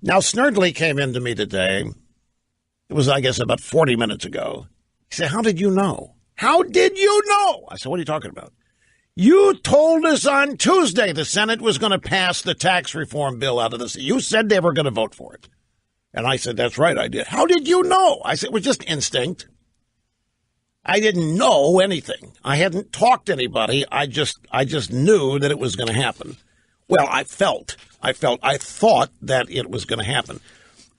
Now, Snerdley came in to me today. It was, I guess, about 40 minutes ago. He said, how did you know? How did you know? I said, what are you talking about? You told us on Tuesday the Senate was going to pass the tax reform bill out of the Senate. You said they were going to vote for it. And I said, that's right, I did. How did you know? I said, it was just instinct. I didn't know anything. I hadn't talked to anybody. I just knew that it was going to happen. Well, I thought that it was going to happen.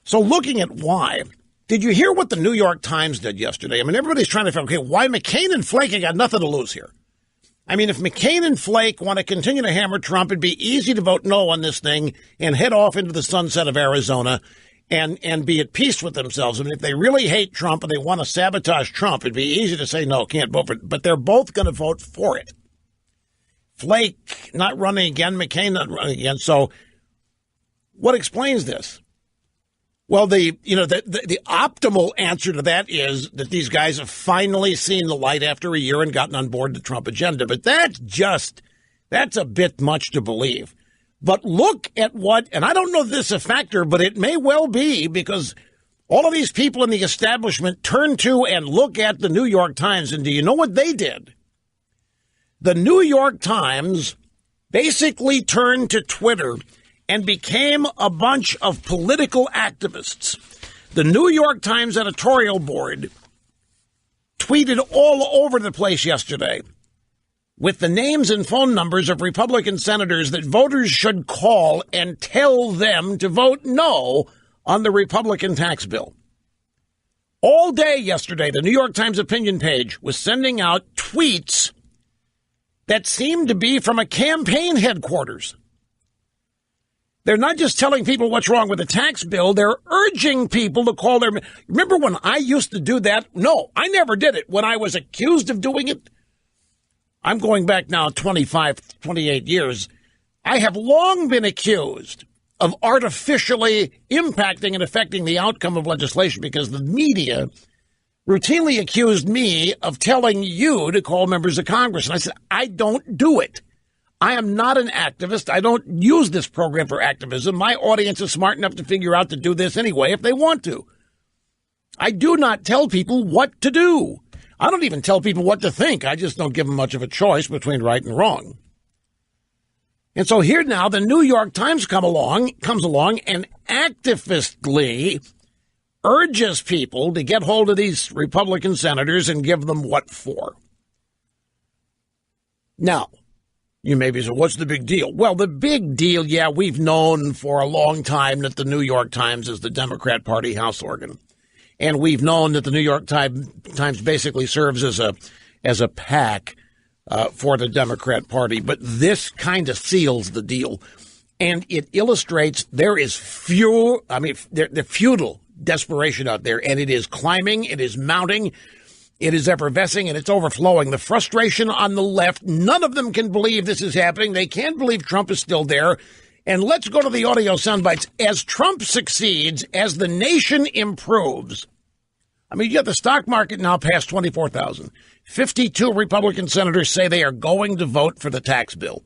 So looking at why, did you hear what the New York Times did yesterday? I mean, everybody's trying to figure, okay, why McCain and Flake have got nothing to lose here. I mean, if McCain and Flake want to continue to hammer Trump, it'd be easy to vote no on this thing and head off into the sunset of Arizona and be at peace with themselves. I mean, if they really hate Trump and they want to sabotage Trump, it'd be easy to say no, can't vote for it. But they're both going to vote for it. Flake not running again, McCain not running again. So what explains this? Well, the optimal answer to that is that these guys have finally seen the light after a year and gotten on board the Trump agenda. But that's a bit much to believe. But look at what, and I don't know if this is a factor, but it may well be, because all of these people in the establishment turn to and look at the New York Times. And do you know what they did? The New York Times basically turned to Twitter and became a bunch of political activists. The New York Times editorial board tweeted all over the place yesterday with the names and phone numbers of Republican senators that voters should call and tell them to vote no on the Republican tax bill. All day yesterday, the New York Times opinion page was sending out tweets that seemed to be from a campaign headquarters. They're not just telling people what's wrong with the tax bill. They're urging people to call their... Remember when I used to do that? No, I never did it. When I was accused of doing it, I'm going back now 25, 28 years. I have long been accused of artificially impacting and affecting the outcome of legislation because the media routinely accused me of telling you to call members of Congress. And I said, I don't do it. I am not an activist. I don't use this program for activism. My audience is smart enough to figure out to do this anyway if they want to. I do not tell people what to do. I don't even tell people what to think. I just don't give them much of a choice between right and wrong. And so here now, the New York Times comes along and activistly urges people to get hold of these Republican senators and give them what for. Now, you may be saying, what's the big deal? Well, the big deal, we've known for a long time that the New York Times is the Democrat Party house organ. And we've known that the New York Times basically serves as a PAC for the Democrat Party. But this kind of seals the deal. And it illustrates there is the futile desperation out there. And it is climbing. It is mounting. It is effervescing and it's overflowing. The frustration on the left, none of them can believe this is happening. They can't believe Trump is still there. And let's go to the audio sound bites. As Trump succeeds, as the nation improves, I mean, you have the stock market now past 24,000. 52 Republican senators say they are going to vote for the tax bill.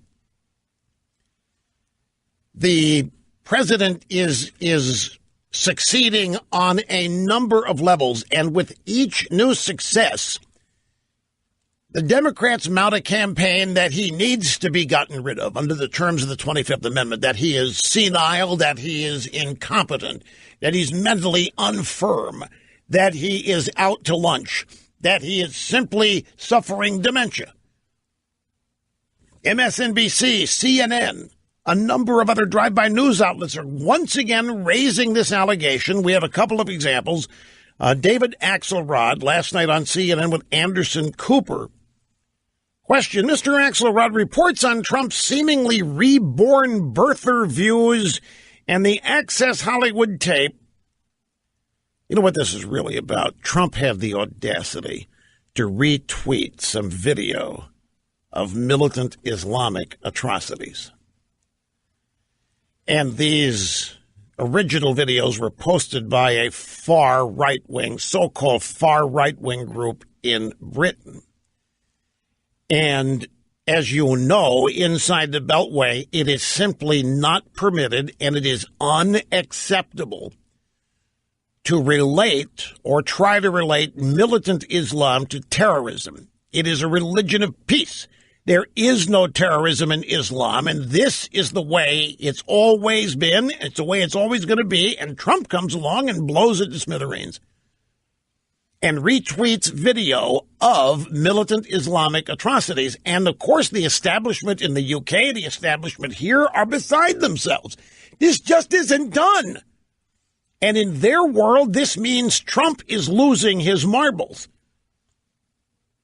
The president is succeeding on a number of levels, and with each new success, the Democrats mount a campaign that he needs to be gotten rid of under the terms of the 25th Amendment, that he is senile, that he is incompetent, that he's mentally infirm, that he is out to lunch, that he is simply suffering dementia. MSNBC, CNN, a number of other drive-by news outlets are once again raising this allegation. We have a couple of examples. David Axelrod last night on CNN with Anderson Cooper. Question, Mr. Axelrod, reports on Trump's seemingly reborn birther views and the Access Hollywood tape. You know what this is really about? Trump had the audacity to retweet some video of militant Islamic atrocities. And these original videos were posted by a far right-wing, so-called far right-wing group in Britain. And as you know, inside the Beltway, it is simply not permitted and it is unacceptable to relate or try to relate militant Islam to terrorism. It is a religion of peace. There is no terrorism in Islam, and this is the way it's always been. It's the way it's always going to be, and Trump comes along and blows it to smithereens and retweets video of militant Islamic atrocities. And, of course, the establishment in the UK, the establishment here are beside themselves. This just isn't done. And in their world, this means Trump is losing his marbles.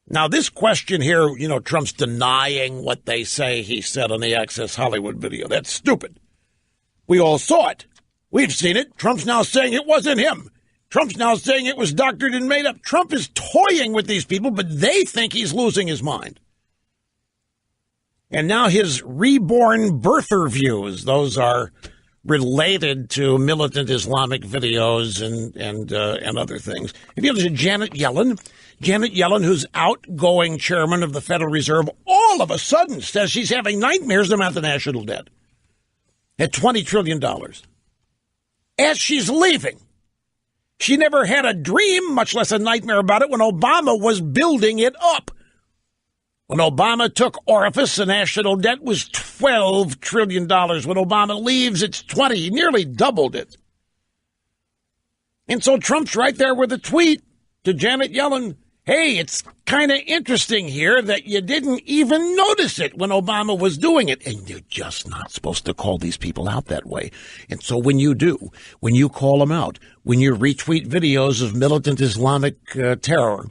Now, this question here, Trump's denying what they say he said on the Access Hollywood video. That's stupid. We all saw it. We've seen it. Trump's now saying it wasn't him. Trump's now saying it was doctored and made up. Trump is toying with these people, but they think he's losing his mind. And now his reborn birther views, those are related to militant Islamic videos and other things. If you listen to Janet Yellen, who's outgoing chairman of the Federal Reserve, all of a sudden says she's having nightmares about the national debt at $20 trillion. As she's leaving, she never had a dream, much less a nightmare about it, when Obama was building it up. When Obama took office, the national debt was $12 trillion. When Obama leaves, it's 20. He nearly doubled it. And so Trump's right there with a tweet to Janet Yellen. Hey, it's kind of interesting here that you didn't even notice it when Obama was doing it. And you're just not supposed to call these people out that way. And so when you do, when you call them out, when you retweet videos of militant Islamic terror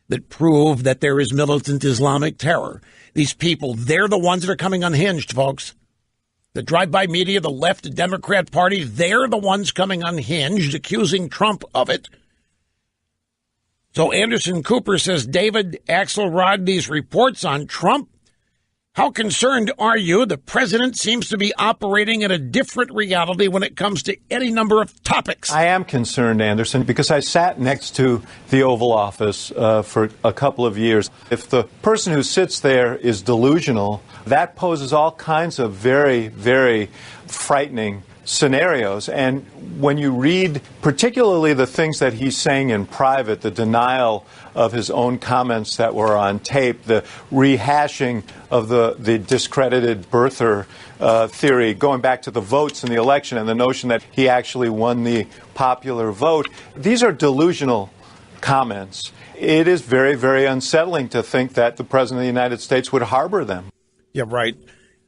that prove that there is militant Islamic terror, these people, they're the ones that are coming unhinged, folks. The drive-by media, the left, the Democrat Party, they're the ones coming unhinged, accusing Trump of it. So Anderson Cooper says, David Axelrod's reports on Trump. How concerned are you? The president seems to be operating in a different reality when it comes to any number of topics. I am concerned, Anderson, because I sat next to the Oval Office for a couple of years. If the person who sits there is delusional, that poses all kinds of very, very frightening scenarios. And when you read particularly the things that he's saying in private, the denial of his own comments that were on tape, the rehashing of the discredited birther theory, going back to the votes in the election and the notion that he actually won the popular vote, these are delusional comments. It is very, very unsettling to think that the President of the United States would harbor them. Yeah, right.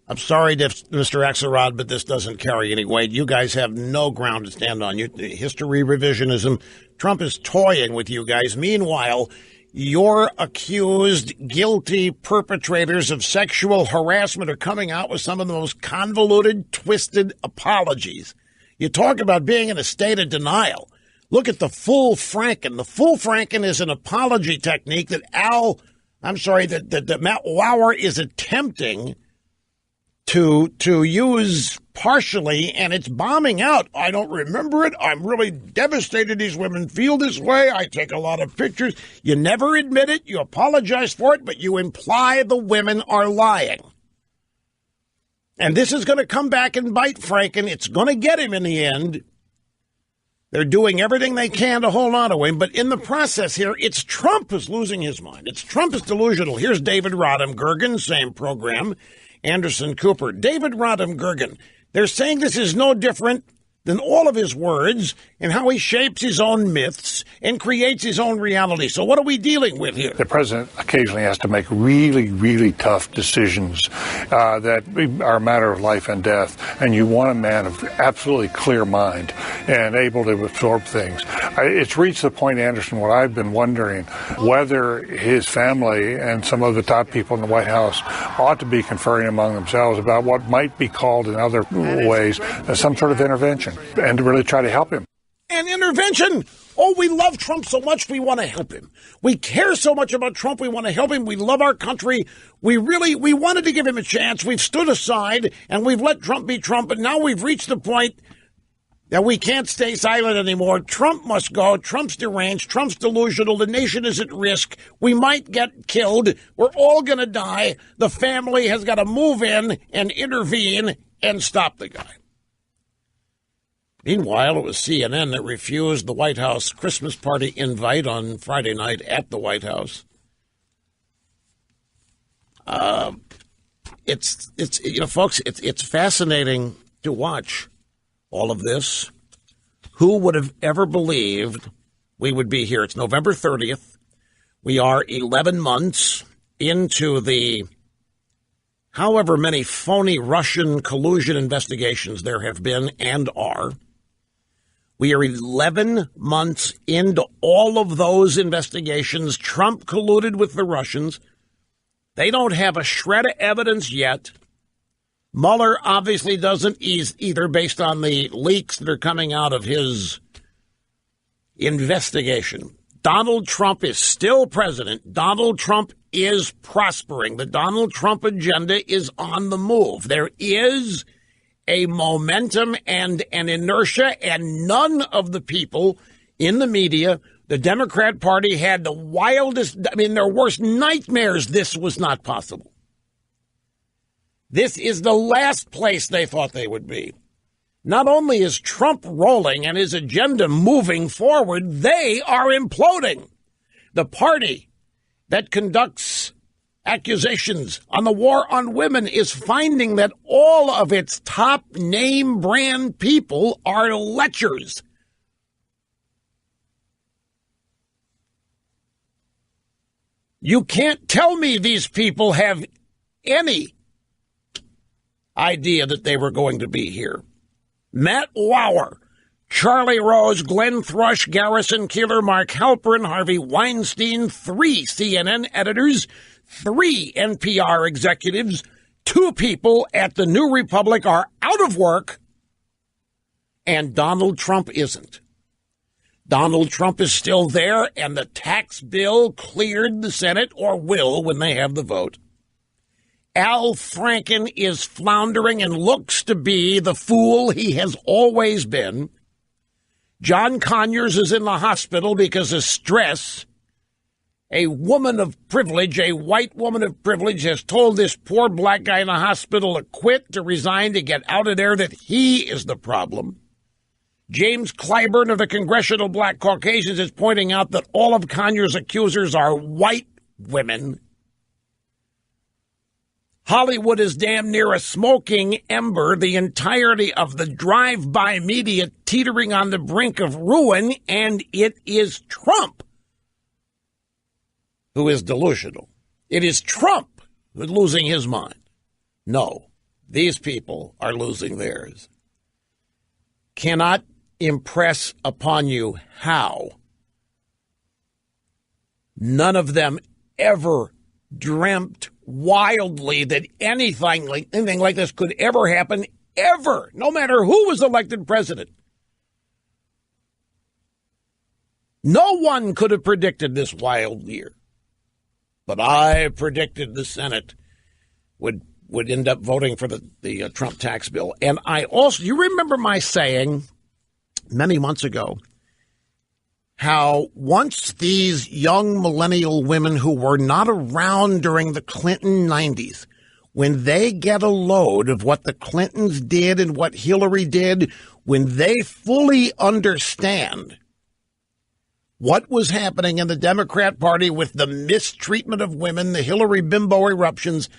I'm sorry, Mr. Axelrod, but this doesn't carry any weight. You guys have no ground to stand on. History revisionism. Trump is toying with you guys. Meanwhile, your accused, guilty perpetrators of sexual harassment are coming out with some of the most convoluted, twisted apologies. You talk about being in a state of denial. Look at the full Franken. The full Franken is an apology technique that Matt Lauer is attempting to use partially, and it's bombing out. I don't remember it. I'm really devastated these women feel this way. I take a lot of pictures. You never admit it. You apologize for it, but you imply the women are lying. And this is going to come back and bite Franken. It's going to get him in the end. They're doing everything they can to hold on to him, but in the process here, it's Trump who's losing his mind. It's Trump is delusional. Here's David Rodham-Gergen, same program. Anderson Cooper. David Rodham-Gergen. They're saying this is no different than all of his words and how he shapes his own myths and creates his own reality. So what are we dealing with here? The president occasionally has to make really, really tough decisions that are a matter of life and death. And you want a man of absolutely clear mind and able to absorb things. It's reached the point, Anderson, what I've been wondering, whether his family and some of the top people in the White House ought to be conferring among themselves about what might be called in other ways some sort of intervention, and to really try to help him. An intervention? Oh, we love Trump so much we want to help him. We care so much about Trump we want to help him. We love our country. We wanted to give him a chance. We've stood aside and we've let Trump be Trump, but now we've reached the point that we can't stay silent anymore. Trump must go. Trump's deranged. Trump's delusional. The nation is at risk. We might get killed. We're all going to die. The family has got to move in and intervene and stop the guy. Meanwhile, it was CNN that refused the White House Christmas party invite on Friday night at the White House. Folks, it's fascinating to watch all of this. Who would have ever believed we would be here? It's November 30th. We are 11 months into the however many phony Russian collusion investigations there have been and are. We are 11 months into all of those investigations. Trump colluded with the Russians. They don't have a shred of evidence yet. Mueller obviously doesn't either, based on the leaks that are coming out of his investigation. Donald Trump is still president. Donald Trump is prospering. The Donald Trump agenda is on the move. There is a momentum and an inertia, and none of the people in the media, the Democrat Party, had the wildest, their worst nightmares. This was not possible. This is the last place they thought they would be. Not only is Trump rolling and his agenda moving forward, they are imploding. The party that conducts accusations on the war on women is finding that all of its top name brand people are lechers. You can't tell me these people have any idea that they were going to be here. Matt Lauer, Charlie Rose, Glenn Thrush, Garrison Keillor, Mark Halperin, Harvey Weinstein, 3 CNN editors, 3 NPR executives, 2 people at the New Republic are out of work, and Donald Trump isn't. Donald Trump is still there, and the tax bill cleared the Senate, or will when they have the vote. Al Franken is floundering and looks to be the fool he has always been. John Conyers is in the hospital because of stress. A woman of privilege, a white woman of privilege, has told this poor black guy in the hospital to quit, to resign, to get out of there, that he is the problem. James Clyburn of the Congressional Black Caucasians is pointing out that all of Conyers' accusers are white women. Hollywood is damn near a smoking ember, the entirety of the drive-by media teetering on the brink of ruin, and it is Trump who is delusional. It is Trump who is losing his mind. No, these people are losing theirs. Cannot impress upon you how none of them ever dreamt wildly that anything like this could ever happen, ever, no matter who was elected president. No one could have predicted this wild year. But I predicted the Senate would end up voting for the Trump tax bill. And I also, you remember my saying many months ago, how once these young millennial women who were not around during the Clinton 90s, when they get a load of what the Clintons did and what Hillary did, when they fully understand what was happening in the Democrat Party with the mistreatment of women, the Hillary bimbo eruptions,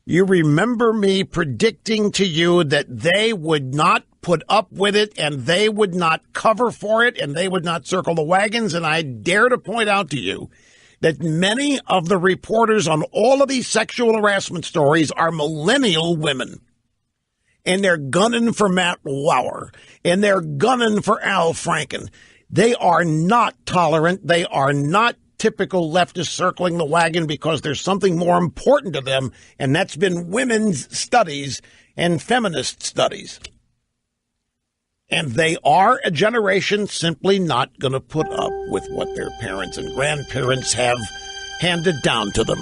you remember me predicting to you that they would not put up with it, and they would not cover for it, and they would not circle the wagons. And I dare to point out to you that many of the reporters on all of these sexual harassment stories are millennial women. And they're gunning for Matt Lauer, and they're gunning for Al Franken. They are not tolerant. They are not typical leftists circling the wagon because there's something more important to them, and that's been women's studies and feminist studies. And they are a generation simply not going to put up with what their parents and grandparents have handed down to them.